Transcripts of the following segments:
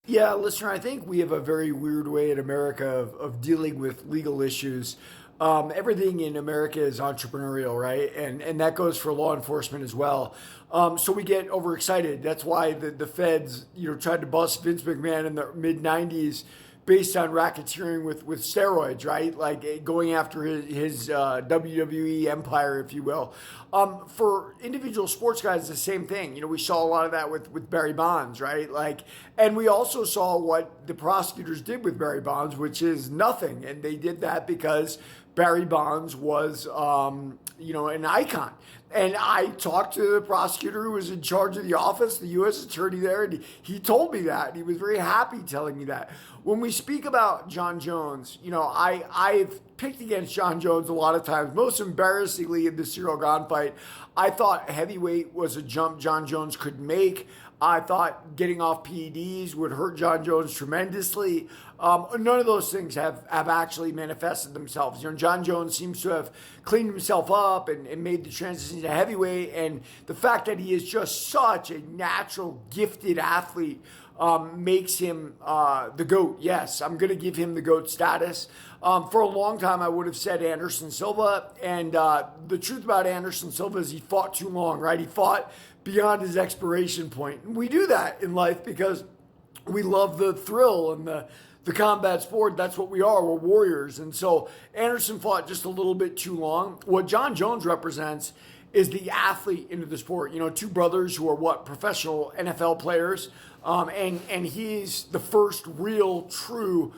Yeah, listener, I think we have a very weird way in America of dealing with legal issues. Everything in America is entrepreneurial, right? And that goes for law enforcement as well. So we get overexcited. That's why the feds, tried to bust Vince McMahon in the mid '90s based on racketeering with steroids, right? Like going after his WWE empire, if you will. For individual sports guys, it's the same thing. We saw a lot of that with Barry Bonds, right? And we also saw what the prosecutors did with Barry Bonds, which is nothing. And they did that because Barry Bonds was, an icon. And I talked to the prosecutor who was in charge of the office, the U.S. attorney there, and he told me that. He was very happy telling me that. When we speak about John Jones, I've picked against John Jones a lot of times. Most embarrassingly in the Cyril Gahn fight, I thought heavyweight was a jump John Jones could make. I thought getting off PEDs would hurt John Jones tremendously. None of those things have actually manifested themselves. John Jones seems to have cleaned himself up and made the transition to heavyweight. And the fact that he is just such a natural, gifted athlete makes him the GOAT. Yes, I'm going to give him the GOAT status. For a long time, I would have said Anderson Silva. And the truth about Anderson Silva is he fought too long, right? He fought beyond his expiration point. And we do that in life because we love the thrill and the combat sport. That's what we are. We're warriors. And so Anderson fought just a little bit too long. What John Jones represents is the athlete into the sport. Two brothers who are professional NFL players. And he's the first real true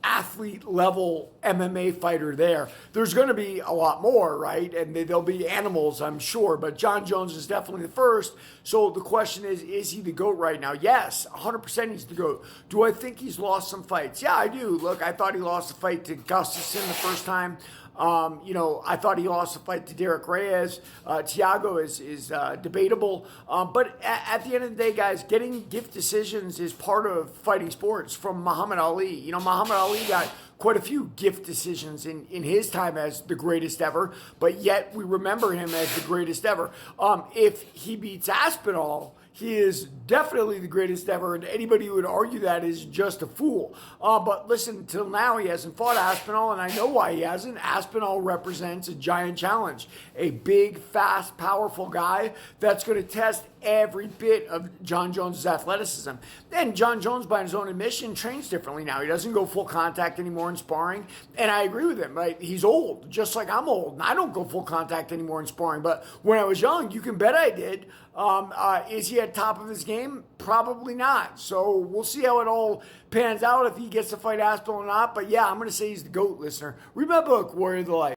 athlete level MMA fighter there. There's going to be a lot more, right? And there'll be animals, I'm sure, but John Jones is definitely the first. So the question is he the GOAT right now? Yes, 100% he's the GOAT. Do I think he's lost some fights? Yeah, I do. Look, I thought he lost a fight to Gustafsson the first time. I thought he lost the fight to Derek Reyes. Thiago is debatable. But at the end of the day, guys, getting gift decisions is part of fighting sports from Muhammad Ali. Muhammad Ali got quite a few gift decisions in his time as the greatest ever, but yet we remember him as the greatest ever. If he beats Aspinall, he is definitely the greatest ever, and anybody who would argue that is just a fool. But listen, till now he hasn't fought Aspinall, and I know why he hasn't. Aspinall represents a giant challenge, a big, fast, powerful guy that's going to test every bit of John Jones' athleticism. And John Jones, by his own admission, trains differently now. He doesn't go full contact anymore in sparring, and I agree with him. Right? He's old, just like I'm old, and I don't go full contact anymore in sparring. But when I was young, you can bet I did. Is he at top of his game? Probably not. So we'll see how it all pans out if he gets to fight Aspinall or not. But yeah, I'm going to say he's the GOAT, listener. Read my book, Warrior of the Life.